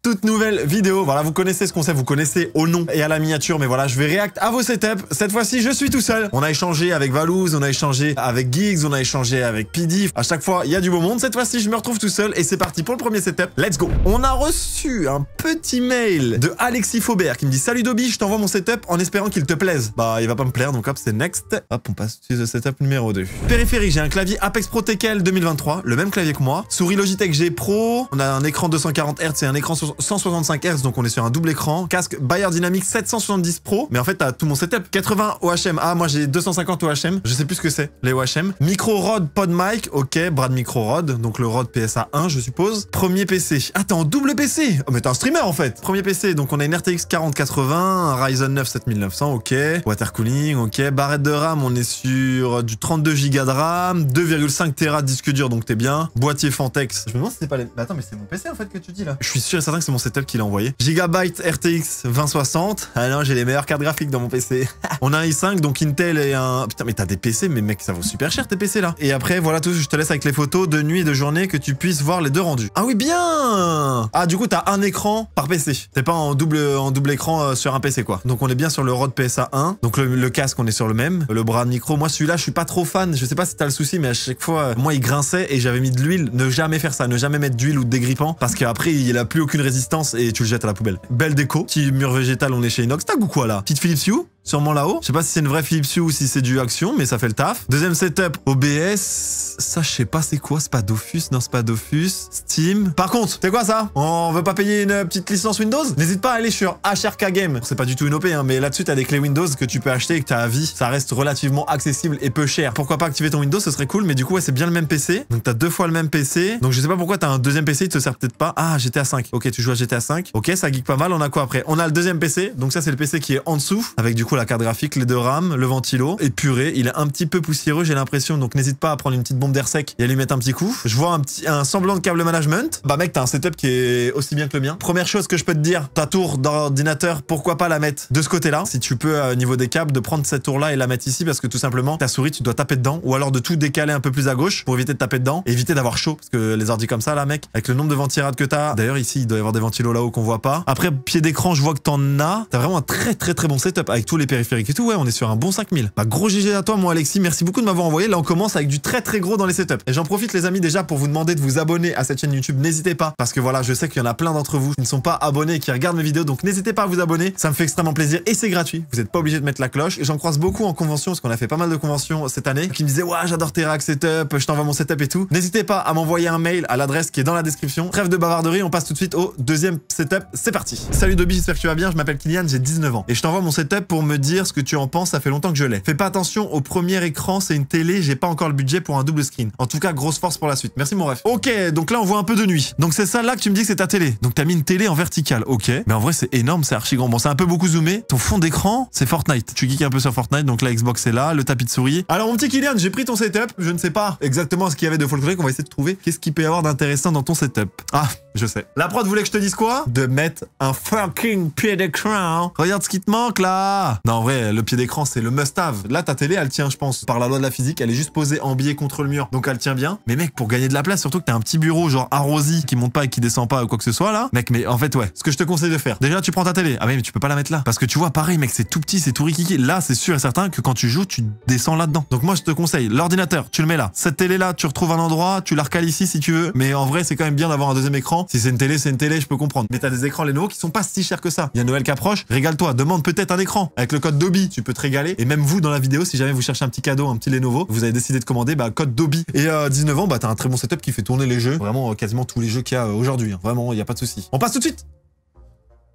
toute nouvelle vidéo. Voilà, vous connaissez ce concept, vous connaissez au nom et à la miniature, mais voilà, je vais react à vos setups. Cette fois-ci, je suis tout seul. On a échangé avec Valouz, on a échangé avec Giggs, on a échangé avec PD. À chaque fois, il y a du beau monde. Cette fois-ci, je me retrouve tout seul et c'est parti pour le premier setup. Let's go. On a reçu un petit mail de Alexis Faubert qui me dit: salut Dobby, je t'envoie mon setup en espérant qu'il te plaise. Bah, il va pas me plaire, donc hop, c'est next. Hop, on passe sur le setup numéro 2. Périphérique, j'ai un clavier Apex Pro Tekel 2023, le même clavier que moi. Souris Logitech G Pro. On a un écran 240 Hz et un écran 165 Hz, donc on est sur un double écran. Casque Bayer Dynamic 770 Pro. Mais en fait, t'as tout mon setup. 80 OHM. Ah, moi j'ai 250 OHM. Je sais plus ce que c'est, les OHM. Micro Rode Pod Mic. Ok, bras de micro Rode. Donc le Rode PSA 1, je suppose. Premier PC. Ah, t'es en double PC. Oh, mais t'es un streamer en fait. Premier PC. Donc on a une RTX 4080, un Ryzen 9 7900. Ok. Water cooling. Ok. Barrette de RAM. On est sur du 32 Go de RAM. 2,5 Tera de disque dur. Donc t'es bien. Boîtier Fantex. Je me demande si c'est pas les... Mais attends, mais c'est mon PC en fait que tu dis là. Je suis sûr et certain que c'est mon setup qu'il a envoyé. Gigabyte RTX 2060. Ah non, j'ai les meilleures cartes graphiques dans mon PC. On a un i5, donc Intel et un... Putain, mais t'as des PC, mais mec, ça vaut super cher tes PC là. Et après, voilà tout, je te laisse avec les photos de nuit et de journée que tu puisses voir les deux rendus. Ah oui, bien. Ah, du coup, t'as un écran par PC. T'es pas en double écran sur un PC, quoi. Donc on est bien sur le Rode PSA 1. Donc le casque, on est sur le même. Le bras de micro, moi celui-là, je suis pas trop fan. Je sais pas si t'as le souci, mais à chaque fois, moi, il grinçait et j'avais mis de l'huile. Ne jamais faire ça, ne jamais mettre d'huile ou de dégrippant, parce qu'après, il a plus aucune résistance et tu le jettes à la poubelle. Belle déco. Petit mur végétal, on est chez Inox. T'as goût quoi là? Petite Philips Hue? Sûrement là-haut. Je sais pas si c'est une vraie Philips Hue ou si c'est du Action, mais ça fait le taf. Deuxième setup, OBS. Ça, je sais pas c'est quoi. C'est pas Dofus. Non, c'est pas Dofus. Steam. Par contre, c'est quoi ça? On veut pas payer une petite licence Windows? N'hésite pas à aller sur HRK Game. C'est pas du tout une OP, hein, mais là-dessus, t'as des clés Windows que tu peux acheter et que t'as à vie. Ça reste relativement accessible et peu cher. Pourquoi pas activer ton Windows? Ce serait cool, mais du coup, ouais, c'est bien le même PC. Donc, t'as deux fois le même PC. Donc, je sais pas pourquoi t'as un deuxième PC, il te sert peut-être pas. Ah, GTA 5. Ok, tu joues à GTA 5. Ok, ça geek pas mal. On a quoi après? On a le deuxième PC. Donc, ça, c'est le PC qui est en dessous. Avec du coup, la carte graphique, les deux RAM, le ventilo, épuré, il est un petit peu poussiéreux, j'ai l'impression, donc n'hésite pas à prendre une petite bombe d'air sec et à lui mettre un petit coup. Je vois un semblant de câble management. Bah mec, t'as un setup qui est aussi bien que le mien. Première chose que je peux te dire, ta tour d'ordinateur, pourquoi pas la mettre de ce côté-là, si tu peux au niveau des câbles, de prendre cette tour-là et la mettre ici, parce que tout simplement, ta souris, tu dois taper dedans, ou alors de tout décaler un peu plus à gauche pour éviter de taper dedans, et éviter d'avoir chaud, parce que les ordi comme ça, là mec, avec le nombre de ventirades que t'as, d'ailleurs ici, il doit y avoir des ventilos là-haut qu'on voit pas. Après, pied d'écran, je vois que t'en as. T'as vraiment un très bon setup avec tous les périphériques et tout. Ouais, on est sur un bon 5000. Bah, gros GG à toi, moi, Alexis. Merci beaucoup de m'avoir envoyé. Là, on commence avec du très gros dans les setups. Et j'en profite, les amis, déjà pour vous demander de vous abonner à cette chaîne YouTube. N'hésitez pas. Parce que voilà, je sais qu'il y en a plein d'entre vous qui ne sont pas abonnés et qui regardent mes vidéos. Donc, n'hésitez pas à vous abonner. Ça me fait extrêmement plaisir et c'est gratuit. Vous n'êtes pas obligé de mettre la cloche. Et j'en croise beaucoup en convention parce qu'on a fait pas mal de conventions cette année qui me disaient: ouais, j'adore tes racks setup. Je t'envoie mon setup et tout. N'hésitez pas à m'envoyer un mail à l'adresse qui est dans la description. Trêve de bavarderie. On passe tout de suite au deuxième setup. C'est parti. Salut Dobby, j'espère que tu vas bien. Je m'appelle Kylian, j'ai 19 ans. Et je t'envoie mon setup pour me dire ce que tu en penses. Ça fait longtemps que je l'ai. Fais pas attention au premier écran, c'est une télé, j'ai pas encore le budget pour un double screen. En tout cas, grosse force pour la suite. Merci mon ref. Ok, donc là on voit un peu de nuit. Donc c'est ça là que tu me dis que c'est ta télé. Donc t'as mis une télé en verticale, ok. Mais en vrai c'est énorme, c'est archi grand. Bon, c'est un peu beaucoup zoomé. Ton fond d'écran, c'est Fortnite. Tu geeks un peu sur Fortnite, donc la Xbox est là, le tapis de souris. Alors mon petit Kylian, j'ai pris ton setup. Je ne sais pas exactement ce qu'il y avait de folklorique. On va essayer de trouver qu'est-ce qu'il peut y avoir d'intéressant dans ton setup. Ah, je sais. La prod voulait que je te dise quoi? De mettre un fucking pied d'écran. Regarde ce qui te manque là. Non, en vrai, le pied d'écran, c'est le must-have. Là, ta télé, elle tient, je pense, par la loi de la physique. Elle est juste posée en biais contre le mur. Donc, elle tient bien. Mais mec, pour gagner de la place, surtout que t'as un petit bureau, genre arrosi, qui monte pas et qui descend pas ou quoi que ce soit là. Mec, mais en fait, ouais. Ce que je te conseille de faire. Déjà, tu prends ta télé. Ah, mais tu peux pas la mettre là. Parce que tu vois, pareil, mec, c'est tout petit, c'est tout rikiki. Là, c'est sûr et certain que quand tu joues, tu descends là-dedans. Donc, moi, je te conseille, l'ordinateur, tu le mets là. Cette télé-là, tu retrouves un endroit, tu la recales ici si tu veux. Mais en vrai, c'est quand même bien d'avoir un deuxième écran. Si c'est une télé, je peux comprendre. Mais t'as des écrans Lenovo qui sont pas si chers que ça. Il y a Noël qui approche. Régale-toi. Demande peut-être un écran. Avec le code Dobby, tu peux te régaler. Et même vous, dans la vidéo, si jamais vous cherchez un petit cadeau, un petit Lenovo, vous avez décidé de commander, bah, code Dobby. Et 19 ans, bah, t'as un très bon setup qui fait tourner les jeux. Vraiment, quasiment tous les jeux qu'il y a aujourd'hui. Hein. Vraiment, il n'y a pas de souci. On passe tout de suite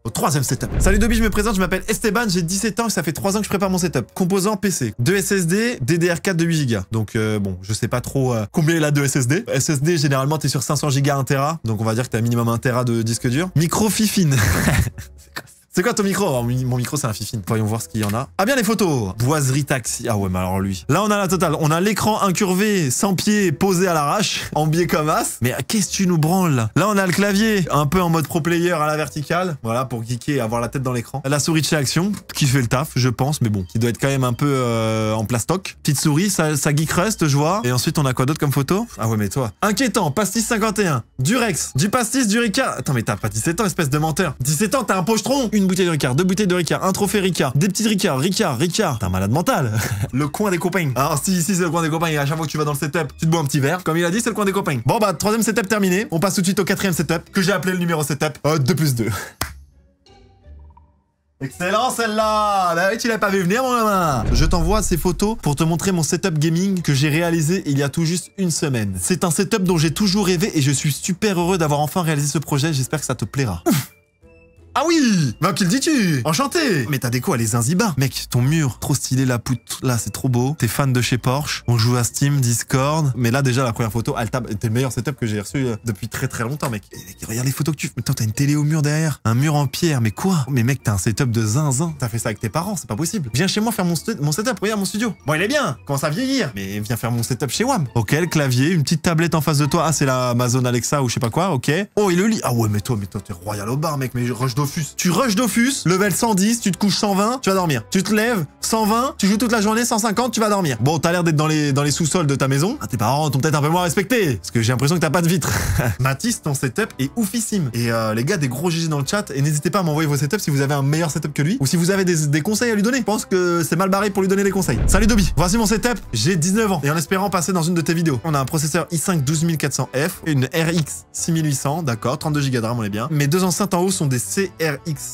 au troisième setup. Salut Dobby, je me présente, je m'appelle Esteban, j'ai 17 ans et ça fait 3 ans que je prépare mon setup. Composant PC, 2 SSD, DDR4 de 8 Go. Donc bon, je sais pas trop combien il a de SSD. SSD, généralement, t'es sur 500 Go 1 Tera. Donc on va dire que t'as minimum 1 Tera de disque dur. Micro Fifine. C'est quoi ton micro? Oh, mon micro, c'est un fifine. Voyons voir ce qu'il y en a. Ah bien, les photos. Boiserie taxi. Ah ouais, mais alors lui. Là, on a la totale. On a l'écran incurvé, sans pied, posé à l'arrache, en biais comme as. Mais qu'est-ce que tu nous branles là? Là, on a le clavier, un peu en mode pro player à la verticale. Voilà, pour geeker et avoir la tête dans l'écran. La souris de chez Action, qui fait le taf, je pense, mais bon, qui doit être quand même un peu en plastoc. Petite souris, ça geek rust, je vois. Et ensuite, on a quoi d'autre comme photo? Ah ouais, mais toi. Inquiétant, pastis 51, Durex, du pastis, du Ricard. Attends, mais t'as pas 17 ans, espèce de menteur. 17 ans, t'as un pochetron. Une bouteille de Ricard, 2 bouteilles de Ricard, un trophée Ricard, des petits Ricard. T'es un malade mental. Le coin des copains. Alors, si c'est le coin des copains, et à chaque fois que tu vas dans le setup, tu te bois un petit verre. Comme il a dit, c'est le coin des copains. Bon, bah, 3e setup terminé. On passe tout de suite au 4e setup, que j'ai appelé le numéro setup 2+2. Excellent celle-là. Bah oui, tu l'as pas vu venir, mon gamin. Je t'envoie ces photos pour te montrer mon setup gaming que j'ai réalisé il y a tout juste une semaine. C'est un setup dont j'ai toujours rêvé et je suis super heureux d'avoir enfin réalisé ce projet. J'espère que ça te plaira. Ah oui! Bah, qui le dis-tu? Enchanté! Mais t'as des quoi, les Zanzibar? Mec, ton mur, trop stylé, la poutre, là, c'est trop beau. T'es fan de chez Porsche. On joue à Steam, Discord. Mais là, déjà, la première photo, elle tape. T'es le meilleur setup que j'ai reçu depuis très longtemps, mec. Et, mec, regarde les photos que tu fais. Attends, t'as une télé au mur derrière. Un mur en pierre, mais quoi? Mais mec, t'as un setup de zinzin. T'as fait ça avec tes parents, c'est pas possible. Viens chez moi faire mon setup, regarde mon studio. Bon, il est bien, commence à vieillir. Mais viens faire mon setup chez WAM. Ok, le clavier, une petite tablette en face de toi. Ah, c'est la Amazon Alexa ou je sais pas quoi, ok. Oh, et le lit. Ah ouais, mais toi, t'es royal au bar, mec. Mais rush Dofus. Tu rush Dofus, level 110, tu te couches 120, tu vas dormir. Tu te lèves 120, tu joues toute la journée 150, tu vas dormir. Bon, t'as l'air d'être dans les sous-sols de ta maison. Ah, tes parents t'ont peut-être un peu moins respecté, parce que j'ai l'impression que t'as pas de vitre. Mathis, ton setup est oufissime. Et les gars, des gros GG dans le chat, et n'hésitez pas à m'envoyer vos setups si vous avez un meilleur setup que lui, ou si vous avez des conseils à lui donner. Je pense que c'est mal barré pour lui donner des conseils. Salut Dobby, voici mon setup, j'ai 19 ans, et en espérant passer dans une de tes vidéos. On a un processeur i5 12400F, une RX 6800, d'accord, 32 Go de RAM, on est bien. Mes deux enceintes en haut sont des CRX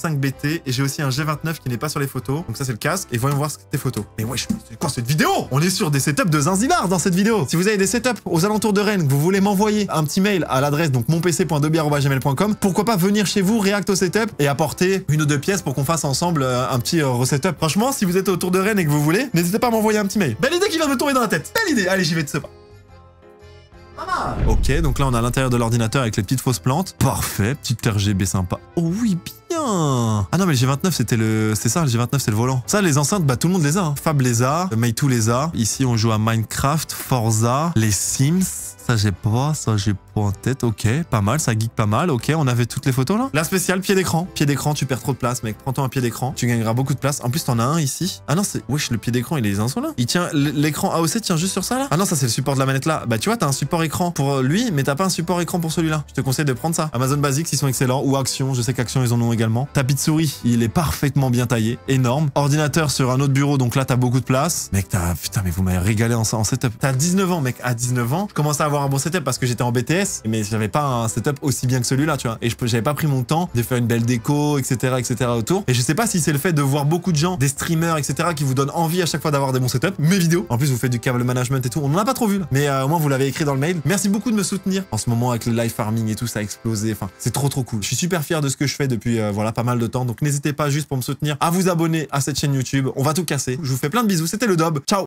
5BT, et j'ai aussi un G29 qui n'est pas sur les photos. Donc ça, c'est le casque. Et voyons voir ce que tes photos. Mais wesh, c'est quoi cette vidéo? On est sur des setups de Zanzibar dans cette vidéo. Si vous avez des setups aux alentours de Rennes, que vous voulez m'envoyer un petit mail à l'adresse donc monpc.dobby@gmail.com, pourquoi pas venir chez vous, react au setup et apporter une ou deux pièces pour qu'on fasse ensemble un petit resetup. Franchement, si vous êtes autour de Rennes et que vous voulez, n'hésitez pas à m'envoyer un petit mail. Belle idée qui vient de me tomber dans la tête. Belle idée. Allez, j'y vais de ce pas. Ok, donc là on a l'intérieur de l'ordinateur avec les petites fausses plantes. Parfait, petite RGB sympa. Oh oui, bien. Ah non mais le G29 c'était c'est ça, le G29 c'est le volant. Ça les enceintes, bah tout le monde les a. Hein. Fab les a, Meitu les a. Ici on joue à Minecraft, Forza, les Sims. Ça j'ai pas en tête, ok, pas mal, ça geek pas mal, ok, on avait toutes les photos là. La spéciale, pied d'écran, tu perds trop de place mec, prends-toi un pied d'écran, tu gagneras beaucoup de place, en plus t'en as un ici. Ah non c'est, wesh le pied d'écran il est un là. Il tient, l'écran AOC tient juste sur ça là. Ah non ça c'est le support de la manette là, bah tu vois t'as un support écran pour lui, mais t'as pas un support écran pour celui-là. Je te conseille de prendre ça. Amazon Basics ils sont excellents, ou Action, je sais qu'Action ils en ont également. Tapis de souris, il est parfaitement bien taillé, énorme. Ordinateur sur un autre bureau, donc là t'as beaucoup de place. Mec putain mais vous m'avez régalé en setup. T'as 19 ans mec, à 19 ans, je commençais à avoir un bon setup parce que j'étais en BTS, mais j'avais pas un setup aussi bien que celui-là, tu vois. Et j'avais pas pris mon temps de faire une belle déco, etc., autour. Et je sais pas si c'est le fait de voir beaucoup de gens, des streamers, etc., qui vous donnent envie à chaque fois d'avoir des bons setups. Mes vidéos. En plus, vous faites du câble management et tout. On en a pas trop vu, là. Mais au moins, vous l'avez écrit dans le mail. Merci beaucoup de me soutenir. En ce moment, avec le live farming et tout, ça a explosé. Enfin, c'est trop cool. Je suis super fier de ce que je fais depuis, voilà, pas mal de temps. Donc, n'hésitez pas juste pour me soutenir à vous abonner à cette chaîne YouTube. On va tout casser. Je vous fais plein de bisous. C'était le Dob. Ciao.